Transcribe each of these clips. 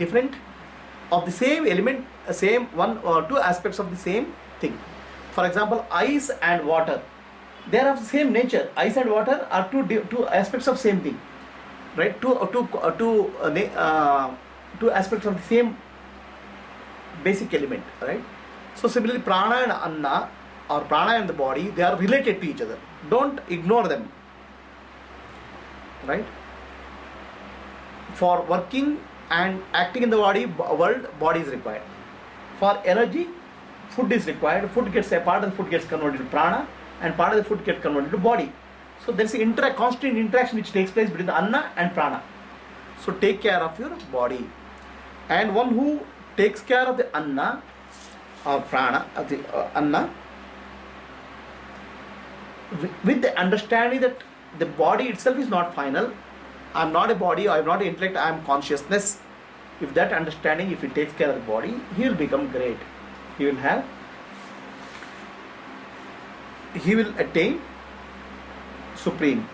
different of the same element, same one or two aspects of the same thing. For example, ice and water, they are of the same nature. Ice and water are two aspects of same thing, right? Two aspects of the same basic element, right? So similarly, prana and anna, or prana and the body, they are related to each other. Don't ignore them, right? For working and acting in the world, body is required. For energy, food is required. Food gets a part of the food gets converted to prana, and part of the food gets converted to body. So there is a constant interaction which takes place between the anna and prana. So take care of your body. And one who takes care of the anna or prana, of the anna, with the understanding that the body itself is not final. I am not a body, I am not intellect, I am consciousness. If that understanding, if he takes care of the body, he will become great. He will attain supreme.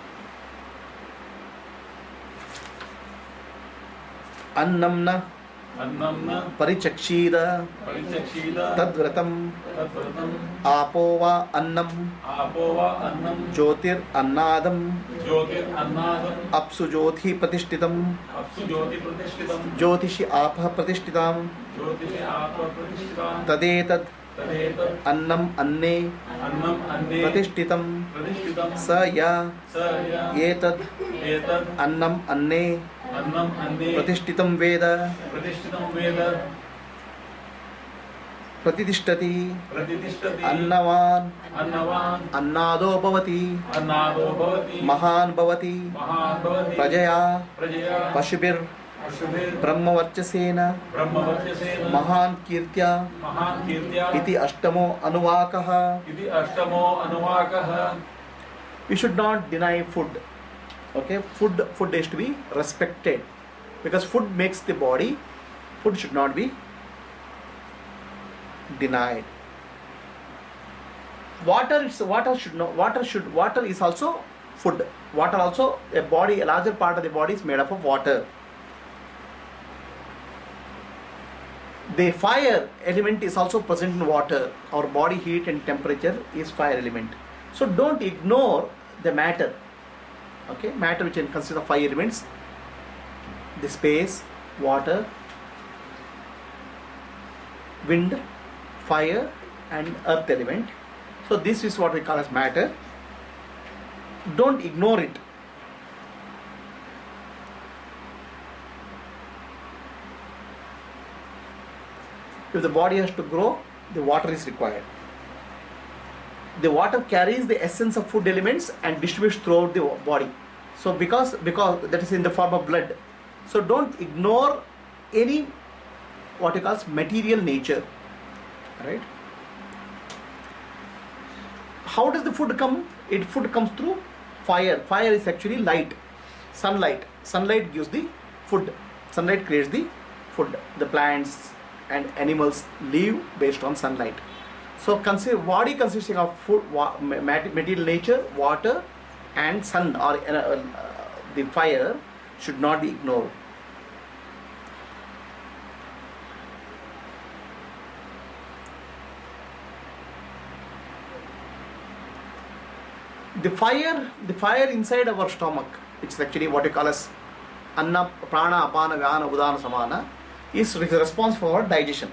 Annamna parichakshida tadvratam apova annam jyotir annadam apsu jyothi pratishtitam jyotishi apah pratishtitam tadetat annam anne pratishtitam sa ya etat annam anne pratishtitam veda pratitishthati annavan annado bhavati mahan bhavati prajaya pashubir brahmavarchasena mahan kirtya iti ashtamo anuvakaha. We should not deny food. Okay, food is to be respected, because food makes the body. Food should not be denied. Water is also food. Water also, a larger part of the body is made up of water. The fire element is also present in water. Our body heat and temperature is fire element. So don't ignore the matter. Okay, matter which consists of 5 elements: the space, water, wind, fire, and earth element. So this is what we call as matter. Don't ignore it. If the body has to grow, the water is required. The water carries the essence of food elements and distributes throughout the body. So because that is in the form of blood. So don't ignore any what you call material nature, right? How does the food come? Food comes through fire. Fire is actually light, sunlight. Sunlight gives the food. Sunlight creates the food. The plants and animals live based on sunlight. So consider body consisting of food, material nature, water, and sun, or the fire should not be ignored. The fire inside our stomach, which is actually what you call as anna, prana, apana, vyana, udana, samana, is responsible for digestion.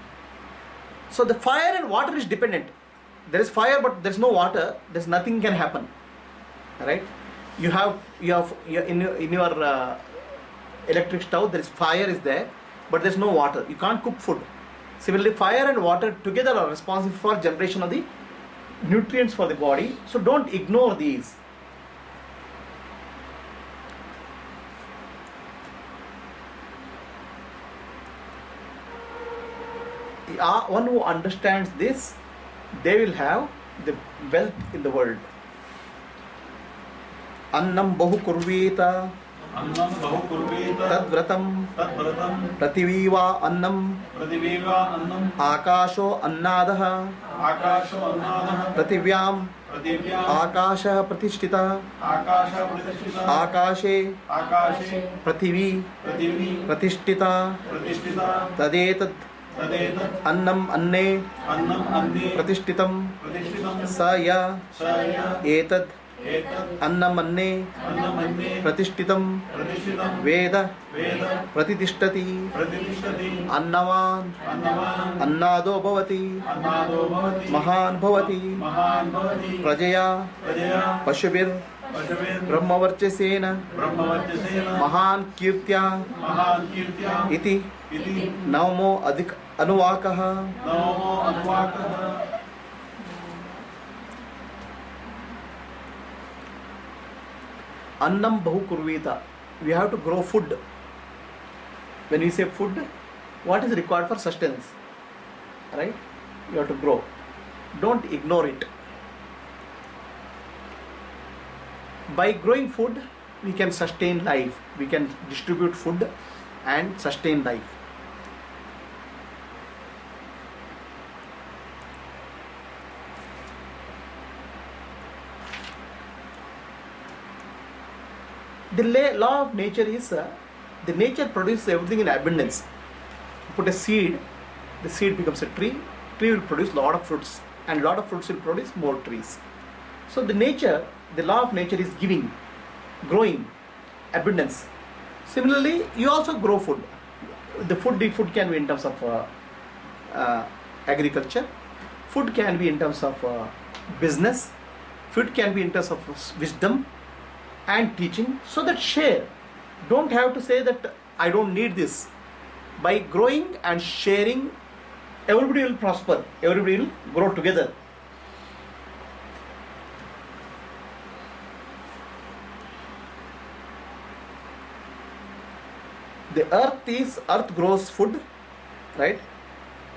So the fire and water is dependent. There is fire, but there is no water. There's nothing can happen, right? You have in your electric stove, there is fire is there, but there is no water. You can't cook food. Similarly, fire and water together are responsible for generation of the nutrients for the body. So don't ignore these. One who understands this, they will have the wealth in the world. Annam bahu kurveta tadvratam prativiva annam akasho annadaha prativyam पृथिव्याम् आकाशः प्रतिष्ठितः आकाशः प्रतिष्ठितः आकाशे आकाशे पृथिवी पृथिवी प्रतिष्ठिता प्रतिष्ठिता तदेतत् तदेतत् अन्नम् अन्ने अन्नम् अन्ये प्रतिष्ठितं प्रतिष्ठितं स य स य एतद् एतत् अन्नम् अन्ने अन्नम् अन्ये प्रतिष्ठितं प्रतिष्ठितं वेद वेद प्रतिष्ठति प्रतिष्ठति अन्नवान् अन्नवान् अन्नादो भवति अन्नादो भवति महान् भवति महान् भवति प्रजया प्रजया पशुभिर् पशुभिर् ब्रह्मवर्चसेन ब्रह्मवर्चसेन महान् कीर्त्या महान् कीर्त्या इति इति नवमो अधिक अनुवाकः नवमो अनुवाकः अन्नम बहु कुर्वीत. We have to grow food. When we say food, what is required for sustenance? Right? You have to grow. Don't ignore it. By growing food, we can sustain life. We can distribute food and sustain life. The law of nature is the nature produces everything in abundance. Put a seed, the seed becomes a tree. Tree will produce lot of fruits, and lot of fruits will produce more trees. So the nature, the law of nature is giving, growing, abundance. Similarly, you also grow food. The food can be in terms of agriculture. Food can be in terms of business. Food can be in terms of wisdom and teaching. So that share. Don't have to say that I don't need this. By growing and sharing, everybody will prosper. Everybody will grow together. The earth grows food, right?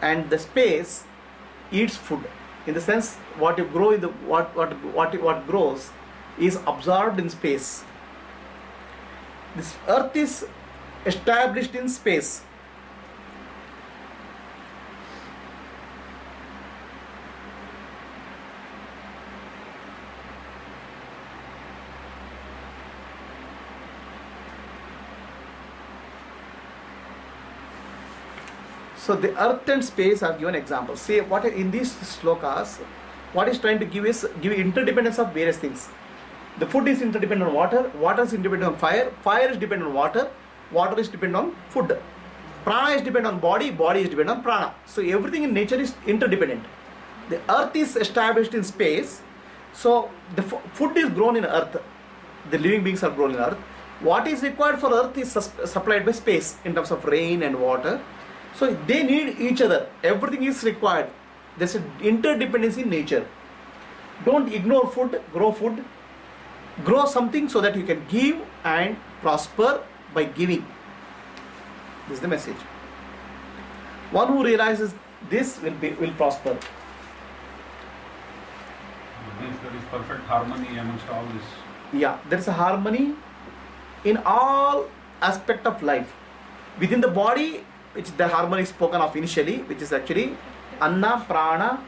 And the space eats food. In the sense, what you grow in the what grows is absorbed in space. This earth is established in space. So the earth and space are given examples. See what in these slokas, what is trying to give interdependence of various things. The food is interdependent on water, water is interdependent on fire, fire is dependent on water, water is dependent on food. Prana is dependent on body, body is dependent on prana. So everything in nature is interdependent. The earth is established in space, so the food is grown in earth. The living beings are grown in earth. What is required for earth is supplied by space in terms of rain and water. So they need each other. Everything is required. There's an interdependency in nature. Don't ignore food, grow food. Grow something so that you can give and prosper by giving. This is the message. One who realizes this will prosper. Means there is perfect harmony amongst all this. Yeah, there is a harmony in all aspect of life. Within the body, which the harmony is spoken of initially, which is actually Anna, Prana,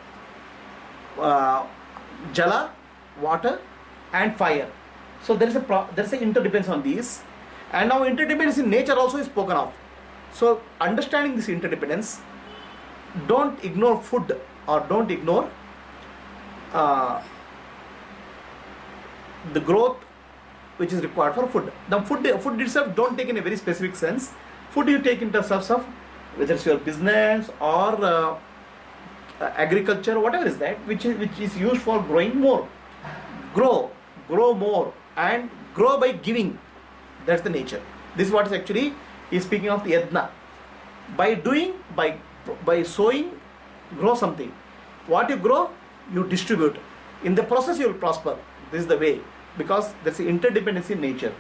Jala, water, and fire. So there is a interdependence on these, and now interdependence in nature also is spoken of. So understanding this interdependence, don't ignore food or don't ignore the growth which is required for food. Now food itself don't take in a very specific sense. Food you take in terms of whether it's your business or agriculture, whatever is that, which is used for growing more. Grow more and grow by giving. That's the nature. This is what is actually is speaking of the yajna. By doing, by sowing, grow something. What you grow, you distribute. In the process you will prosper. This is the way, because there's an interdependency in nature.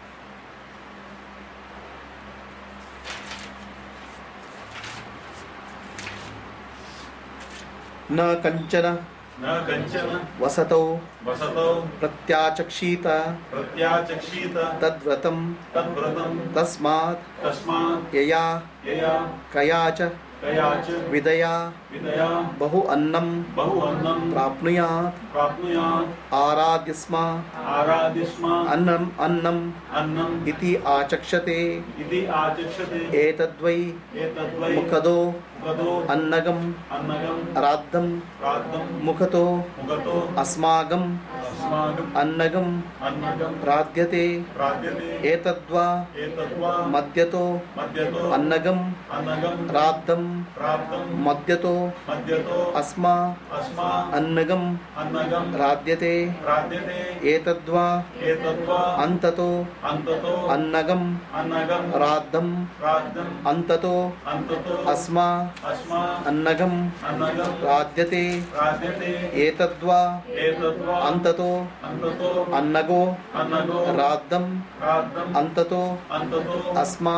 न कंचन वसतौ प्रत्याचक्षीत तद्व्रतं तस्मात् यया यया कया च कया च विदया विदया बहु अन्नं बहु अन्नं प्राप्नुयात् प्राप्नुयात् आराध्य स्म आराध्य स्म अन्नम् अन्नम् इति आचक्षते इति आचक्षते एतद्वै एतद्वै मुखदो मुखतो अन्नगम् अन्नगम् राद्धं प्राप्तं मुखतो मुखतो अस्माकम् अस्माकम् अन्नगम् अन्नगम् प्राध्यते प्राप्यते एतद्वा एतद्वा मद्यतो मद्यतो अन्नगम् अन्नगम् राद्धं प्राप्तं मद्यतो मद्यतो अस्मा अस्मा अन्नगम् अन्नगम् राध्यते प्राप्यते एतद्वा एतद्वा अन्ततो अन्ततो अन्नगम् अन्नगम् राद्धं प्राप्तं अन्ततो अन्ततो अस्मा अस्मा अन्नगम् अन्नगम् राध्यते प्राप्यते एतद्वा एतद्वा अन्ततो अन्ततो अन्नगो अन्नगो राद्धं प्राप्तं अन्ततो अन्ततो अस्मा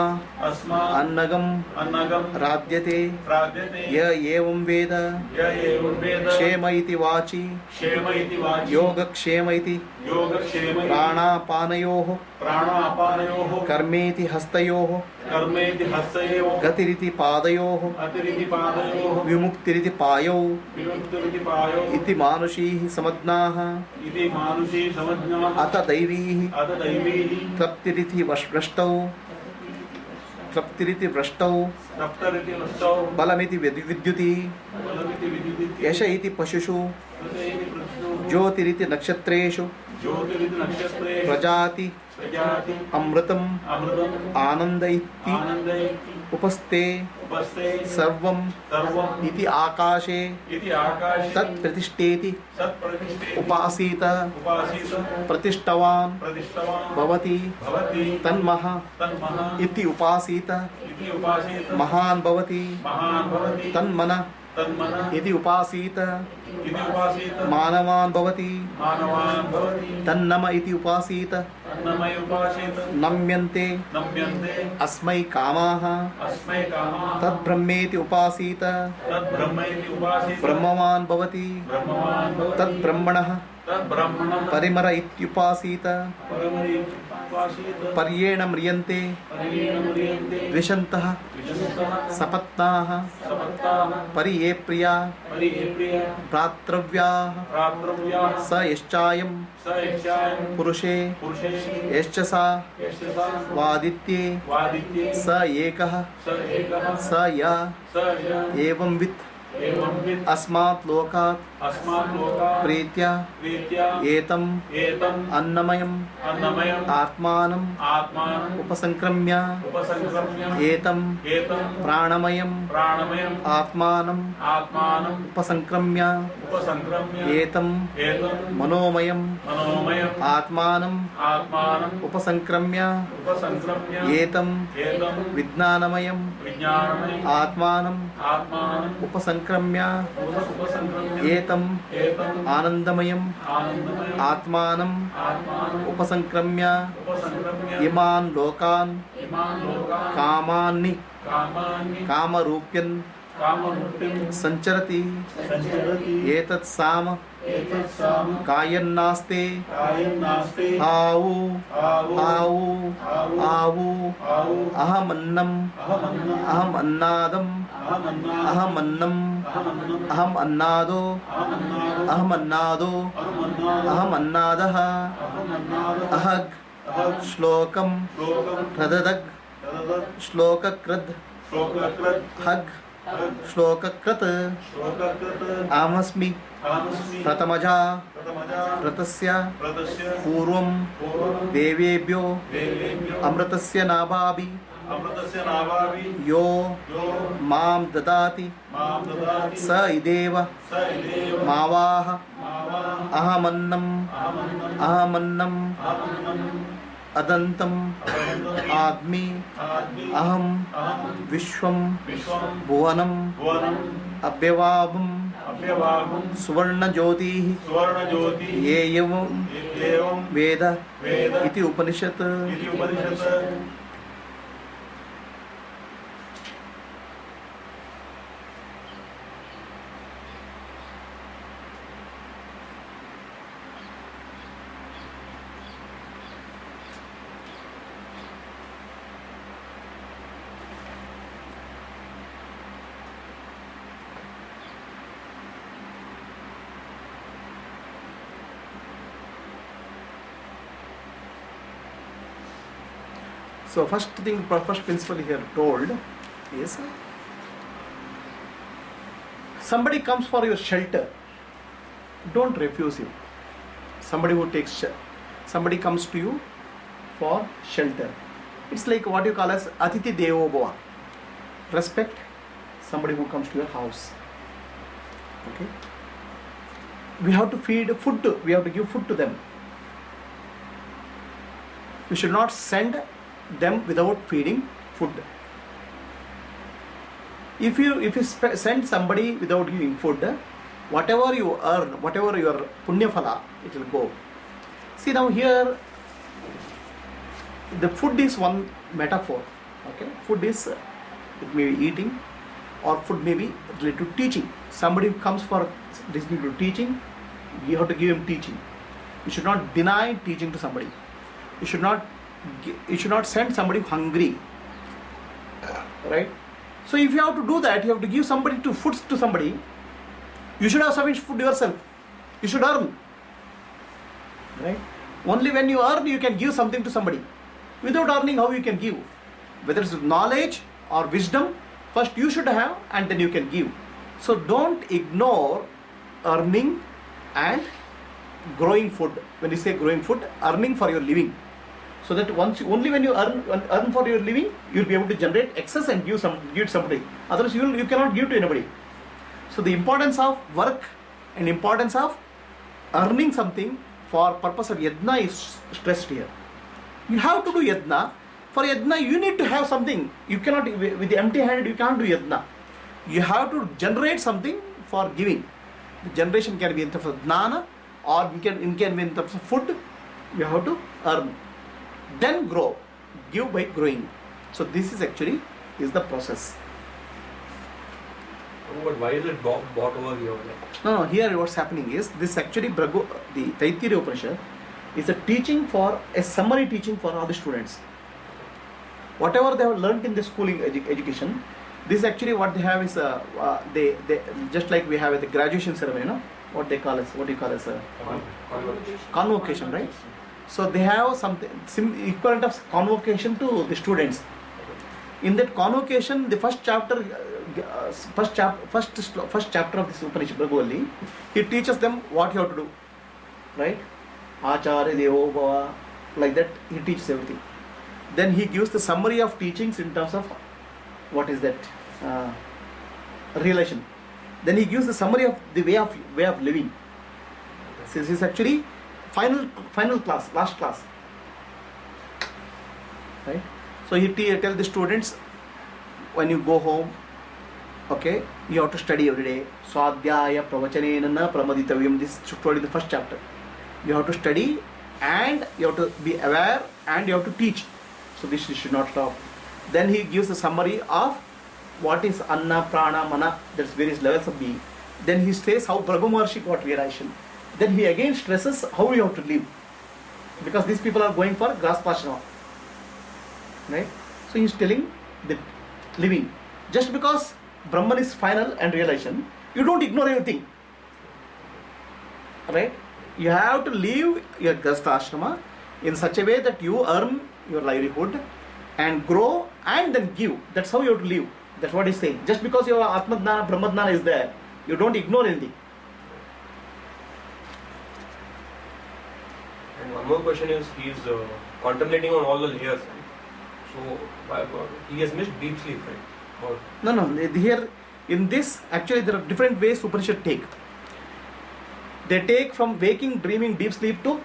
अस्मा अन्नगम् अन्नगम् राध्यते प्राप्यते य एवं वेद य एवं वेद क्षेम इति वाचि क्षेम इति वाचि योगक्षेम इति योगक्षेम इति प्राणापानयोः प्राणापानयोः कर्मेति हस्तयोः कर्मेति हस्तयोः गतिरिति पादयोः अतिरिति पादयोः विमुक्तिरिति पायौ विमुक्तिरिति पायो इति मानुषीः समज्ञाः इति मानुषी समज्ञाः अथ दैवीः अथ दैवीः तृप्तिरिति भ्रष्टौ तृप्तिरिति भ्रष्टौ सप्तरिति वस्तौ बलमिति विद्युति बलमिति विदिति यश इति पशुषु प्रत्ययिति पृथ्वी ज्योतिरिति नक्षत्रेषु ज्योतिरिति नक्षत्रे प्रजाति प्रजाति अमृतम् अमृतम् आनन्द इति आनन्दैति उपस्थे उपस्थे सर्वम् सर्वम् इति आकाशे इति आकाशे तत् प्रतिष्ठेति सत्प्रतिष्ठेति उपासीत उपासीत प्रतिष्ठवान् प्रतिष्ठवान् भवति भवति तन्मः तन्मः इति उपासीत इति उपासीत महान् भवति महान् भवति तन्मन तन्मनः इति उपासीत इति उपासीत मानवान् भवति मानवान् भवति तन्नम इति उपासीत अन्नमय उपासीत नम्यन्ते नम्यन्ते अस्मै कामाः अस्मै कामाः तद्ब्रह्मेति उपासीत तद्ब्रह्म इति उपासीत ब्रह्मवान् भवति ब्रह्मवान् भवति तद्ब्रह्मणः तद्ब्रह्मणः परिमर इत्युपासीत परमरि उपासीत पर्येण म्रियन्ते परेण म्रियन्ते द्विषन्तः विशन्तः सपत्नाः सपत्ताः परिये प्रिया परिप्रिय भ्रातृव्याः प्राप्तव्याः स यश्चायं स यक्षायं पुरुषे पुरुषे यश्च सा यक्षसा वादित्ये वादित्ये स एकः स एकः स य स य एवंवित् एवंवित् अस्मात् लोकात् अस्मात् लोकात् प्रीत्या प्रीत्या एतम् एतम् अन्नमयम् अन्नमयम् आत्मानम् आत्मानम् उपसंक्रम्य उपसंक्रम्य एतम् एतम् प्राणमयम् प्राणमयम् आत्मानम् आत्मानम् उपसंक्रम्य उपसंक्रम्य एतम् एतम् मनोमयम् मनोमयम् आत्मानम् आत्मानम् उपसंक्रम्य उपसंक्रम्य एतम् एतम् विज्ञानमयम् विज्ञानमयम् आत्मानम् आत्मानम् उपसंक्रम्य उपसंक्रम्य एतम् एतम् आनन्दमयम् आनन्दमयम् आत्मानम् आत्मानम् उपसंक्रम्य उपसंक्रम्य इमान् लोकान् इमान् लोकान् कामान्नि कामानि कामरूप्यन् कामरूपिं संचरति संचरति एतत् साम एतत्साम कायन्नास्ते कायं नास्ति आऊ आवो आऊ आवो आऊ आवो अहमन्नम् अहमन्नम् अहम् अन्नादम् अहमन्नाम् अहमन्नम् अहमन्नम् अहम् अन्नादो अहमन्नादो अहमन्नादो अहमन्नादो अहमन्नादः अहमन्नादो अहग् अहं श्लोकम् श्लोकं ह्रदग् तदत् श्लोककृद् श्लोककृत् हग् श्लोककृत् श्लोककृत् अहमस्मि अहमस्मि प्रथमजा प्रथमजा व्रतस्य व्रतस्य पूर्वं पूर्वं देवेभ्यो देवेभ्यो अमृतस्य नाभाभि अमृतस्य नाभावि यो यो मां ददाति मां ददाति स इदेव स इदेव मावाह मावा अहमन्नम् अहमन्नम् अहमन्नम् अहमन्नम् अदन्तम् आद्मि आदि अहम् अहं विश्वं विश्वं भुवनम् भुवनम् अव्यवाहम् अभ्यवाहं सुवर्णज्योतिः सुवर्णज्योति ये एवं एवं वेद वेद इति उपनिषत् इति उपनिषत् So first thing, first principle here told is, somebody comes for your shelter, don't refuse him. Somebody who takes somebody comes to you for shelter. It's like what you call as Atiti Devo Bhava. Respect somebody who comes to your house. Okay. We have to feed food. We have to give food to them. We should not send them without feeding food. If you send somebody without giving food, whatever you earn, whatever your punya phala, it will go. See now here, the food is one metaphor. Okay, food is it may be eating, or food may be related to teaching. Somebody who comes for listening to teaching, you have to give him teaching. You should not deny teaching to somebody. You should not send somebody hungry. Right? So if you have to do that, you have to give somebody to food to somebody. You should have sufficient food yourself. You should earn. Right? Only when you earn, you can give something to somebody. Without earning, how you can give? Whether it's knowledge or wisdom, first you should have, and then you can give. So don't ignore earning and growing food. When you say growing food, earning for your living. So that only when you earn for your living, you'll be able to generate excess and give to somebody. Otherwise, you cannot give to anybody. So the importance of work and importance of earning something for purpose of yajna is stressed here. You have to do yajna. For yajna, you need to have something. You cannot, with the empty hand, you can't do yajna. You have to generate something for giving. The generation can be in terms of jnana, or it can be in terms of food. You have to earn. Then grow. Give by growing. So this is actually the process. But why is it bought over here? No, here what's happening is, this actually, the Taittiriya Upanishad is a teaching for, a summary teaching for all the students. Whatever they have learnt in the schooling education, this actually what they have is, they just like we have at the graduation ceremony, what do you call as convocation, right? So they have something equivalent of convocation to the students. In that convocation, the first chapter of this Upanishad, Bhagavad, he teaches them what you have to do, right? Acharya Devo Bhava, like that he teaches everything. Then he gives the summary of teachings in terms of what is that relation. Then he gives the summary of the way of living. So this is actually final class, last class, right? So he tell the students, when you go home, okay, you have to study every day. Swadhyaya pravachanena na pramaditavyam. This is told in the first chapter. You have to study, and you have to be aware, and you have to teach. So this should not stop. Then he gives a summary of what is anna, prana, mana. There's various levels of being. Then he says how Bhrigu Maharshi got realization. Then he again stresses how you have to live, because these people are going for graspashrama, right? So he is telling the living. Just because Brahman is final and realization, you don't ignore everything, right? You have to live your grastha in such a way that you earn your livelihood and grow and then give. That's how you have to live. That's what he's saying. Just because your Atmadnana, Brahmadnana is there, you don't ignore anything. And one more question is, he is contemplating on all the layers. So he has missed deep sleep, right? Or No. Here in this, actually there are different ways Upanishad take. They take from waking, dreaming, deep sleep to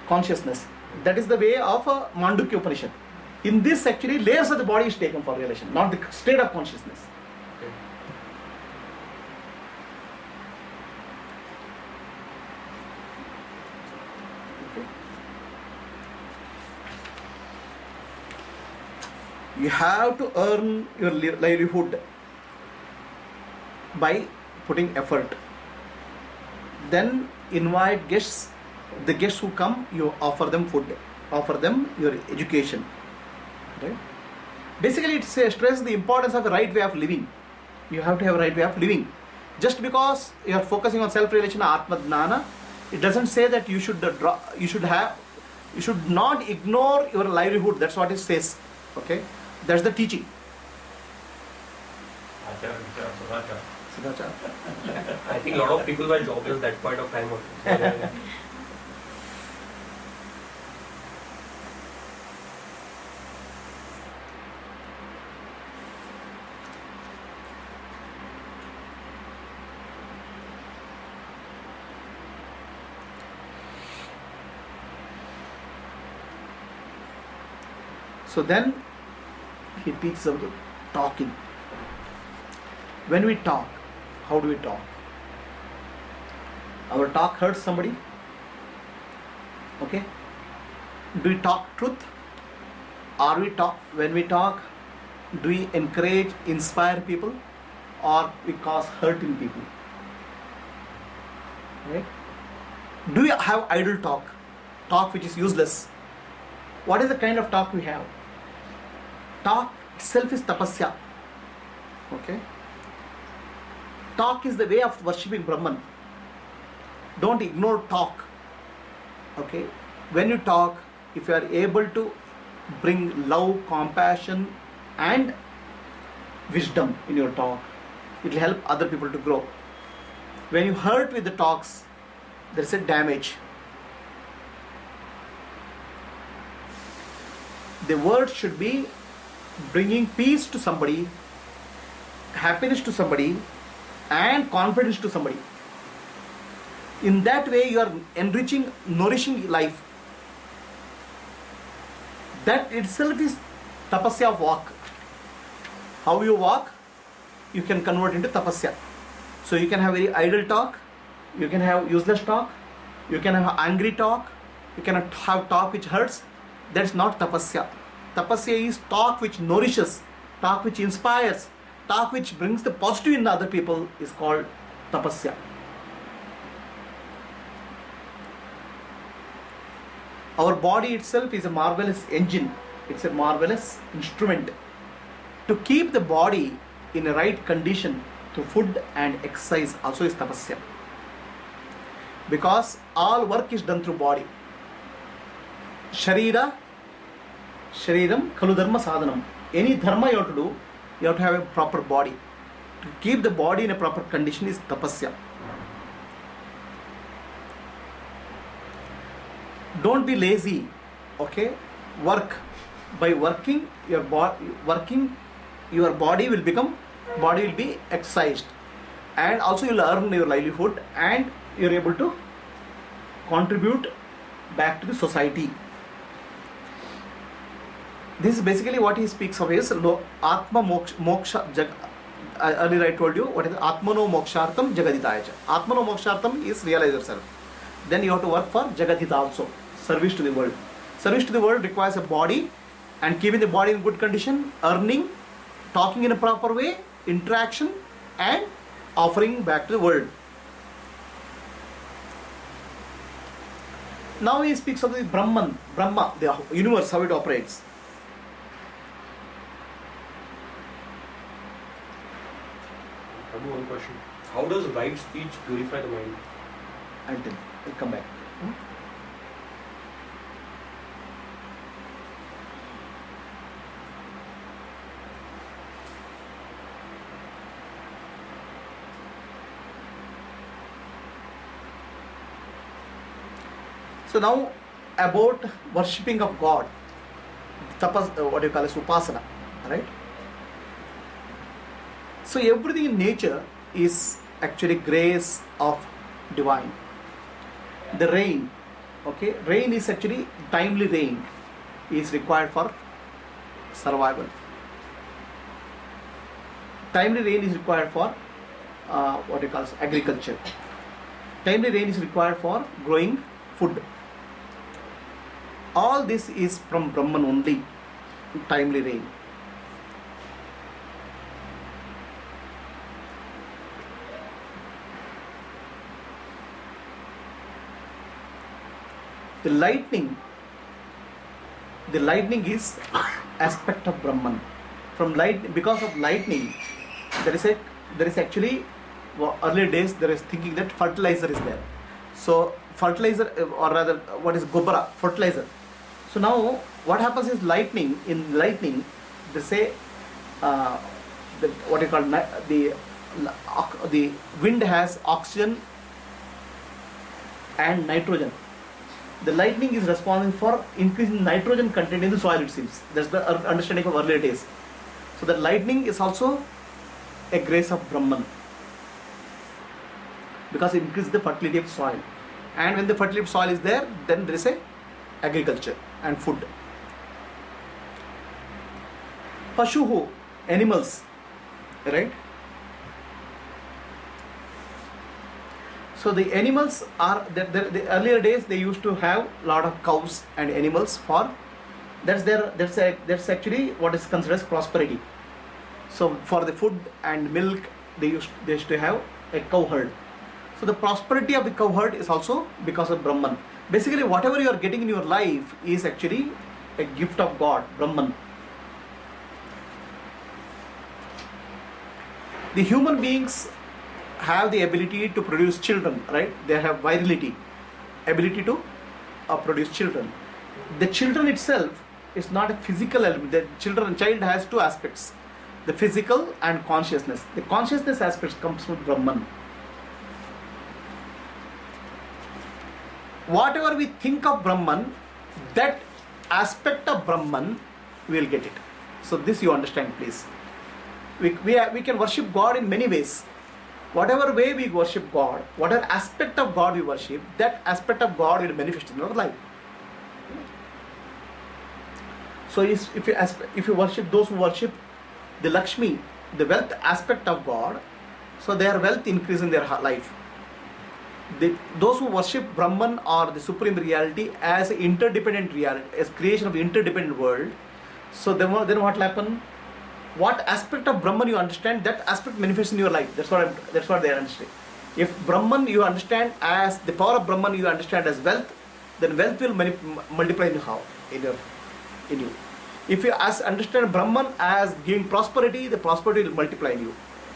consciousness. That is the way of Mandukya Upanishad. In this, actually, layers of the body is taken for realization, not the state of consciousness. okay. You have to earn your livelihood by putting effort. Then invite guests. The guests who come, you offer them food, offer them your education. Right? Basically, it stresses the importance of a right way of living. You have to have a right way of living. Just because you are focusing on self-realization, Atmadnana, it doesn't say that you should not ignore your livelihood. That's what it says. Okay, that's the teaching. Achar, vichar, sadachar. Sadachar. I think a lot of people were jobless that point of time also. So then he teaches about talking. When we talk, how do we talk? Our talk hurts somebody. Okay? Do we talk truth? Are we talk when we talk? Do we encourage, inspire people, or we cause hurt in people? Right? Do we have idle talk? Talk which is useless. What is the kind of talk we have? Talk itself is tapasya. Okay? Talk is the way of worshipping Brahman. Don't ignore talk. Okay? When you talk, if you are able to bring love, compassion and wisdom in your talk, it will help other people to grow. When you hurt with the talks, there is a damage. The word should be bringing peace to somebody, happiness to somebody, and confidence to somebody. In that way, you are enriching, nourishing life. That itself is tapasya of walk. How you walk, you can convert into tapasya. So you can have very idle talk, you can have useless talk, you can have angry talk, you cannot have talk which hurts. That's not tapasya. Tapasya is talk which nourishes, talk which inspires, talk which brings the positive in other people is called tapasya. Our body itself is a marvelous engine. It's a marvelous instrument. To keep the body in a right condition through food and exercise also is tapasya. Because all work is done through body. Shariram khalu dharma sadhanam. Any dharma you have to do, you have to have a proper body. To keep the body in a proper condition is tapasya. Don't be lazy. Okay? Work. By working, your body will be exercised. And also you will earn your livelihood and you are able to contribute back to the society. This is basically what he speaks of is Atma Moksha. Earlier I told you what is Atmano Mokshartam Jagaditaya. Atmano Mokshartam is realize yourself. Then you have to work for Jagadhita also. Service to the world. Service to the world requires a body and keeping the body in good condition, earning, talking in a proper way, interaction and offering back to the world. Now he speaks of the Brahma, the universe, how it operates. One question. How does right speech purify the mind? I'll come back. So now about worshipping of God, tapas, what you call as upasana, right? So everything in nature is actually grace of divine. The rain, okay, rain is actually timely rain is required for survival. Timely rain is required for what you call as agriculture. Timely rain is required for growing food. All this is from Brahman only, timely rain. The lightning is aspect of Brahman. From light, because of lightning, there is actually earlier days there is thinking that fertilizer is there. So fertilizer, or rather what is gobara, fertilizer. So now what happens is lightning. In lightning, they say what you call the wind has oxygen and nitrogen. The lightning is responsible for increasing nitrogen content in the soil, it seems. That's the understanding of earlier days. So the lightning is also a grace of Brahman, because it increases the fertility of soil. And when the fertility of soil is there, then there is a agriculture and food. Pashuhu, animals, right? So the animals are, the earlier days they used to have lot of cows and animals for, that's actually what is considered as prosperity. So for the food and milk, they used to have a cow herd. So the prosperity of the cow herd is also because of Brahman. Basically whatever you are getting in your life is actually a gift of God, Brahman. The human beings have the ability to produce children, right? They have virility, ability to produce children. The children itself is not a physical element. The child has two aspects, the physical and consciousness. The consciousness aspect comes from Brahman. Whatever we think of Brahman, that aspect of Brahman, we will get it. So this you understand, please. We can worship God in many ways. Whatever way we worship God, whatever aspect of God we worship, that aspect of God will manifest in our life. So if you worship those who worship the Lakshmi, the wealth aspect of God, so their wealth increase in their life. Those who worship Brahman or the supreme reality as interdependent reality, as creation of interdependent world, so then what will happen? What aspect of Brahman you understand, that aspect manifests in your life. That's what they understand. If Brahman you understand as the power of Brahman, you understand as wealth, then wealth will multiply in you. If you understand Brahman as giving prosperity, the prosperity will multiply in you.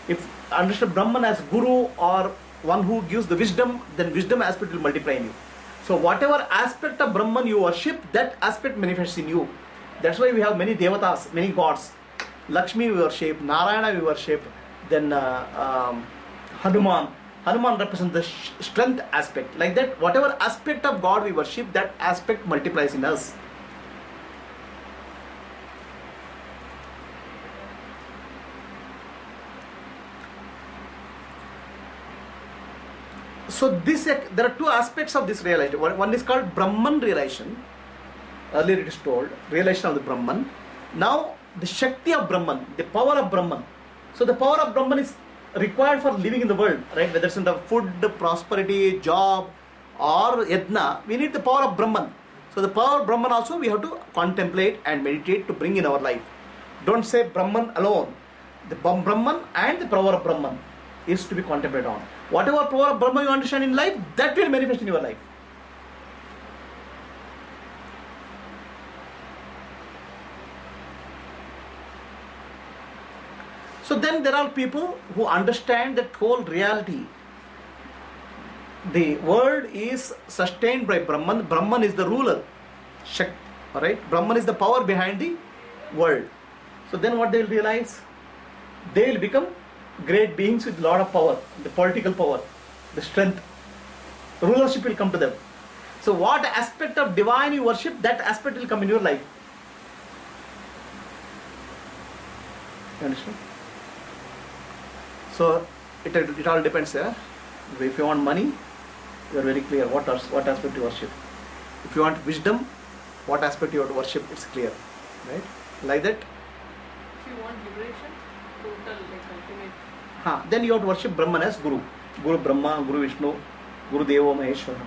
If you understand Brahman as guru or one who gives the wisdom, then wisdom aspect will multiply in you. So whatever aspect of Brahman you worship, that aspect manifests in you. That's why we have many devatas, many gods. Lakshmi we worship, Narayana we worship, then Hanuman. Hanuman represents the strength aspect. Like that, whatever aspect of God we worship, that aspect multiplies in us. So there are two aspects of this realization. One is called Brahman realization. Earlier it is told, realization of the Brahman. Now the Shakti of Brahman, the power of Brahman. So the power of Brahman is required for living in the world, right? Whether it's in the food, prosperity, job or yajna, we need the power of Brahman. So the power of Brahman also we have to contemplate and meditate to bring in our life. Don't say Brahman alone. The Brahman and the power of Brahman is to be contemplated on. Whatever power of Brahman you understand in life, that will manifest in your life. So then there are people who understand that whole reality. The world is sustained by Brahman. Brahman is the ruler. Right? Brahman is the power behind the world. So then what they will realize? They will become great beings with a lot of power, the political power, the strength. Rulership will come to them. So what aspect of divine you worship, that aspect will come in your life. You understand? So it all depends. If you want money, you are very clear what aspect you worship. If you want wisdom, what aspect you have to worship, it's clear, right? Like that. If you want liberation, total, like ultimate. Then you have to worship Brahman as Guru. Guru Brahma, Guru Vishnu, Guru Deva Maheshwara.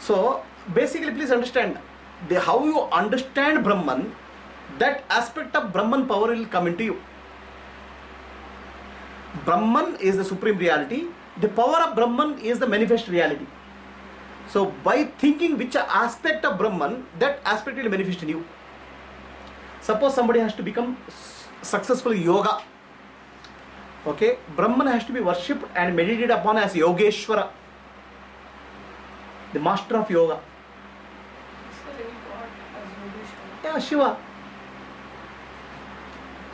So basically, please understand, how you understand Brahman, that aspect of Brahman power will come into you. Brahman is the supreme reality. The power of Brahman is the manifest reality. So by thinking which aspect of Brahman, that aspect will manifest in you. Suppose somebody has to become successful in yoga. Okay, Brahman has to be worshipped and meditated upon as Yogeshwara, the master of yoga. So any god as Yogeshwara. Yeah, Shiva.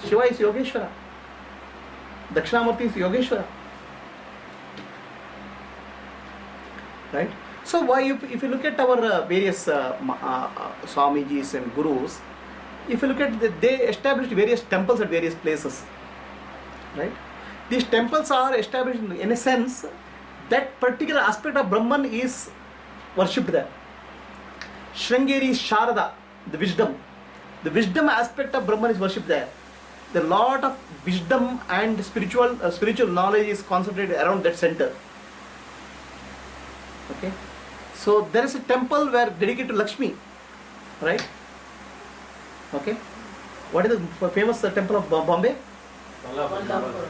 Shiva is Yogeshwara. Dakshinamurti is Yogeshwara. Right? So why if you look at our various Swamijis and Gurus, if you look at they established various temples at various places. Right? These temples are established in a sense that particular aspect of Brahman is worshipped there. Sringeri is Sharada, the wisdom. The wisdom aspect of Brahman is worshipped there. The lot of wisdom and spiritual knowledge is concentrated around that center. Okay, so there is a temple where dedicated to Lakshmi, right? Okay, what is the famous temple of Bombay? Vallapura.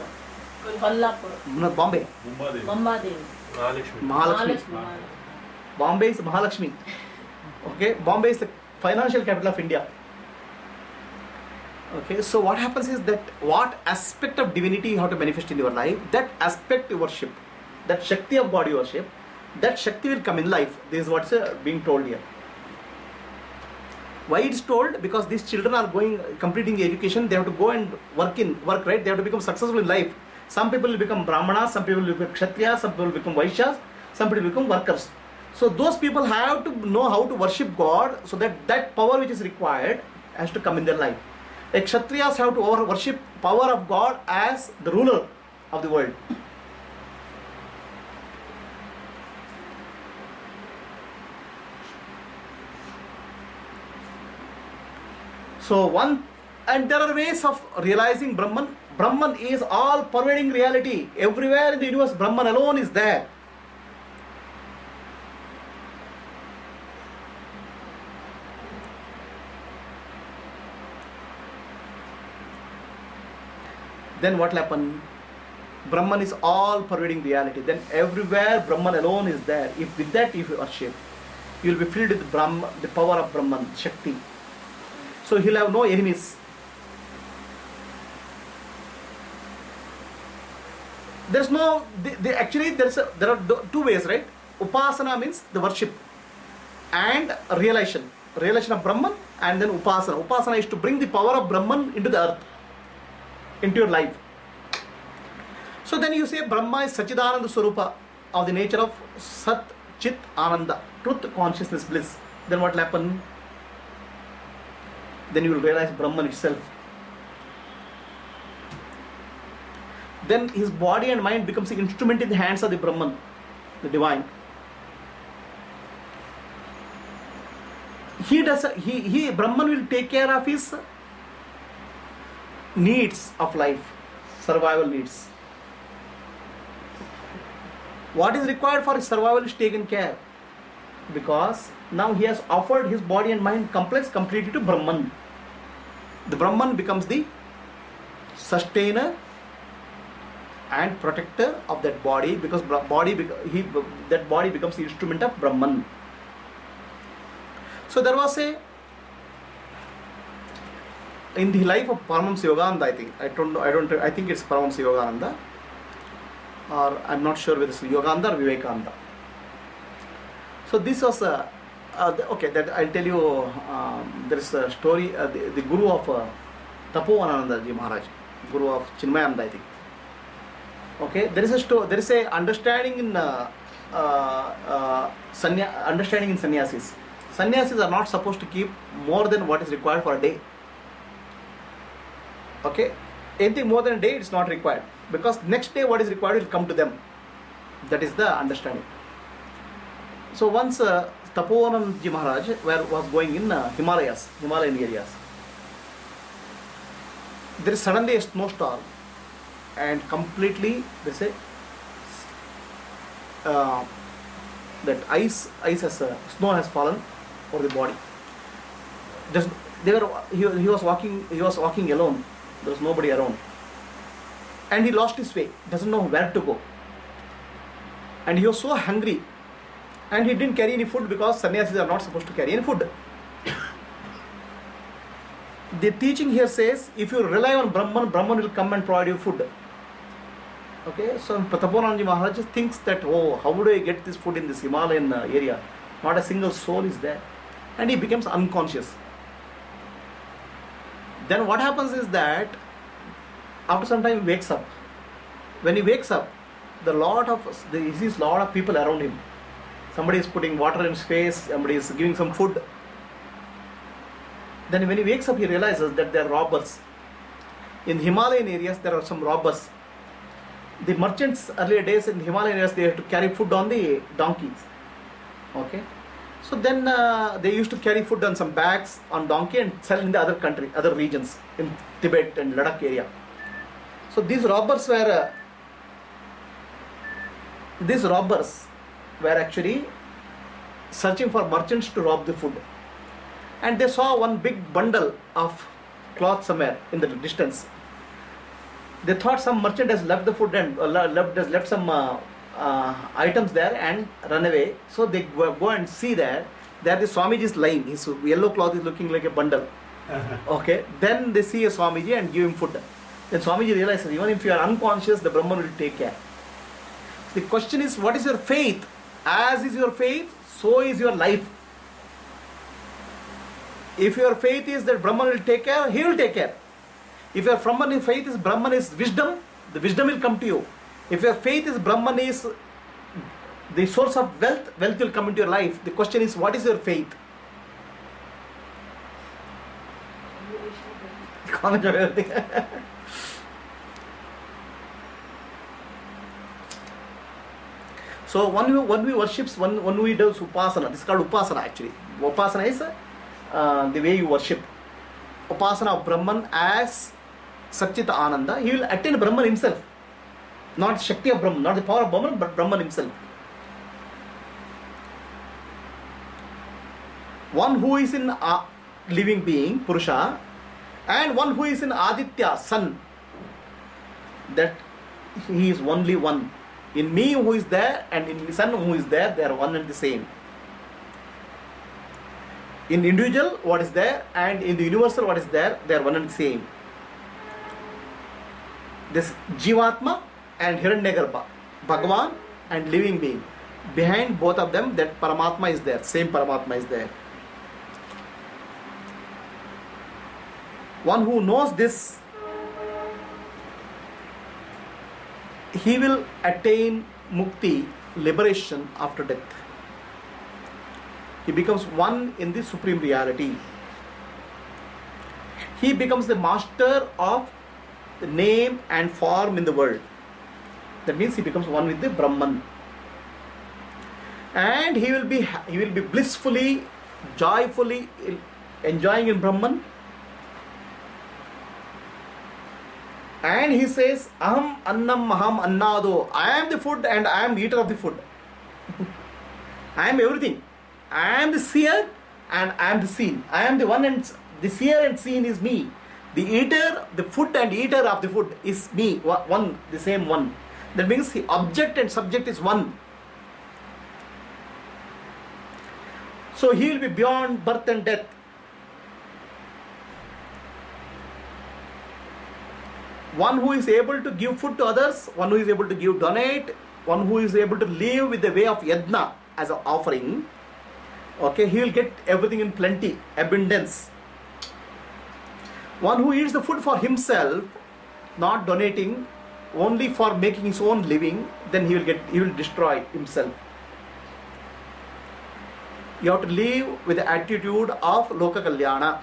Vallapura. No, Bombay. Mumbai. Mammadevi. Mahalakshmi. Mahalakshmi. Bombay is Mahalakshmi. Okay, Bombay is the financial capital of India. Okay, so what happens is that what aspect of divinity you have to manifest in your life, that aspect you worship, that Shakti of God you worship, that Shakti will come in life. This is what's being told here. Why it's told? Because these children are completing the education, they have to go and work, right? They have to become successful in life. Some people will become Brahmanas, some people will become Kshatriyas, some people will become Vaishyas, some people will become workers. So those people have to know how to worship God, so that power which is required has to come in their life. Like Kshatriyas have to worship power of God as the ruler of the world. So and there are ways of realizing Brahman. Brahman is all pervading reality. Everywhere in the universe, Brahman alone is there. Then what will happen? Brahman is all pervading reality. Then everywhere Brahman alone is there. If with that you worship, you will be filled with the power of Brahman, Shakti. So he'll have no enemies. There's no, actually there are two ways, right? Upasana means the worship and realization of Brahman, and then Upasana. Upasana is to bring the power of Brahman into the earth, into your life. So then you say Brahma is Sachidananda Swarupa, of the nature of Sat, Chit, Ananda, truth, consciousness, bliss. Then what will happen? Then you will realize Brahman itself. Then his body and mind becomes an instrument in the hands of the Brahman, the divine. Brahman will take care of his needs of life, survival needs. What is required for his survival is taken care, because now he has offered his body and mind complex completely to Brahman. The Brahman becomes the sustainer and protector of that body, because that body becomes the instrument of Brahman. So there was in the life of Paramahamsa Yogananda, I think it's Paramahamsa Yogananda, or I'm not sure whether it's Yogananda or Vivekananda. So this was okay, that I'll tell you. There is a story. The guru of Tapovananda Ji Maharaj, guru of Chinmayananda, I think. Okay, there is a understanding in understanding in sannyasis. Sannyasis are not supposed to keep more than what is required for a day. Okay, anything more than a day, it's not required, because next day what is required will come to them. That is the understanding. So once Tapovananda Ji Maharaj was going in Himalayan areas. There is suddenly a snowstorm, and completely they say that snow has fallen over the body. He was walking alone. There was nobody around, and he lost his way. Doesn't know where to go, and he was so hungry, and he didn't carry any food, because sannyasis are not supposed to carry any food. The teaching here says, if you rely on Brahman, Brahman will come and provide you food. Okay, so Pratapananji Maharaj thinks that, oh, how would I get this food in this Himalayan area? Not a single soul is there. And he becomes unconscious. Then what happens is that after some time he wakes up. When he wakes up, he sees lot of people around him. Somebody is putting water in his face, somebody is giving some food. Then when he wakes up, he realizes that there are robbers. In Himalayan areas, there are some robbers. The merchants earlier days in Himalayan areas, they had to carry food on the donkeys. Okay. So then they used to carry food on some bags on donkey and sell in the other regions in Tibet and Ladakh area. So these robbers were actually searching for merchants to rob the food. And they saw one big bundle of cloth somewhere in the distance. They thought some merchant has left the food and left some items there and run away. So they go and see there the Swamiji is lying. His yellow cloth is looking like a bundle. Okay. Then they see a Swamiji and give him food. Then Swamiji realizes, even if you are unconscious, the Brahman will take care. The question is, what is your faith? As is your faith, so is your life. If your faith is that Brahman will take care, he will take care. If your faith is Brahman is wisdom, the wisdom will come to you. If your faith is Brahman is the source of wealth, wealth will come into your life. The question is, what is your faith? Comment on everything. So one who worships, one who does upasana, this is called upasana actually. Upasana is the way you worship. Upasana of Brahman as Satchit Ananda, he will attain Brahman himself. Not Shakti of Brahman, not the power of Brahman, but Brahman himself. One who is in a living being, Purusha, and one who is in Aditya, sun, that he is only one. In me who is there and in the sun who is there, they are one and the same. In individual what is there and in the universal what is there, they are one and the same. This Jivatma and Hiranyagarbha, Bhagavan and living being. Behind both of them, that Paramatma is there, same Paramatma is there. One who knows this, he will attain mukti, liberation after death. He becomes one in the supreme reality. He becomes the master of the name and form in the world. That means he becomes one with the Brahman. And he will be blissfully, joyfully enjoying in Brahman. And he says, Aham annam maham annado. I am the food and I am the eater of the food. I am everything. I am the seer and I am the seen. I am the one and the seer and seen is me. The eater, the food and eater of the food is me, one, the same one. That means the object and subject is one. So he will be beyond birth and death. One who is able to give food to others, one who is able to give donate, one who is able to live with the way of yajna as an offering. Okay, he will get everything in plenty, abundance. One who eats the food for himself, not donating, only for making his own living, then he will destroy himself. You have to live with the attitude of Loka Kalyana.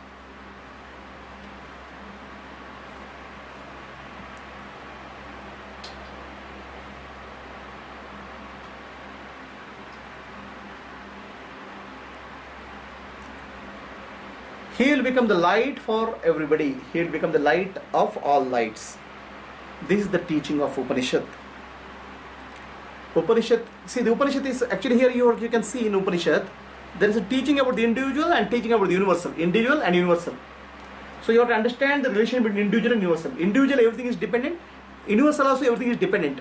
He will become the light for everybody. He will become the light of all lights. This is the teaching of Upanishad. See, the Upanishad is actually here you can see in Upanishad, there is a teaching about the individual and teaching about the universal. Individual and universal. So you have to understand the relation between individual and universal. Individual, everything is dependent. Universal also, everything is dependent.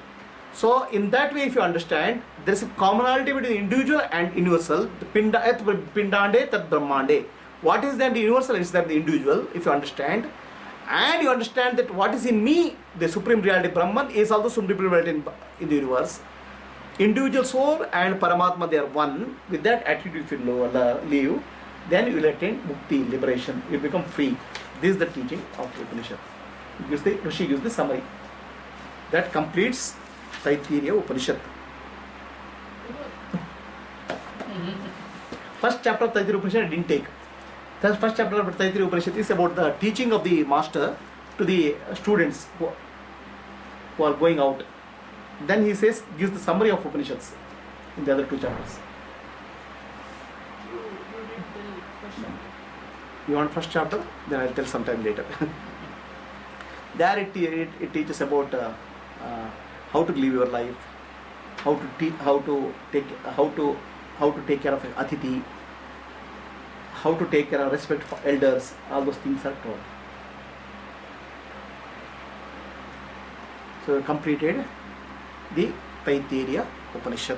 So in that way, if you understand, there is a commonality between individual and universal. Pindande tat brahmande. What is then the universal is that the individual, if you understand. and you understand that what is in me, the supreme reality Brahman, is also supreme reality in the universe. Individual soul and Paramatma, they are one. With that attitude, if you live, then you will attain mukti, liberation. You become free. This is the teaching of the Upanishad. Rishi gives the summary. That completes Taittiriya Upanishad. First chapter of Taittiriya Upanishad I didn't take. The first chapter of Taittiriya Upanishad is about the teaching of the master to the students who are going out. Then he gives the summary of Upanishads in the other two chapters. You did the first chapter. You want first chapter? Then I'll tell sometime later. There it teaches about how to live your life, how to take care of Atiti, how to take care of respect for elders. All those things are taught. So completed the Taittiriya Upanishad.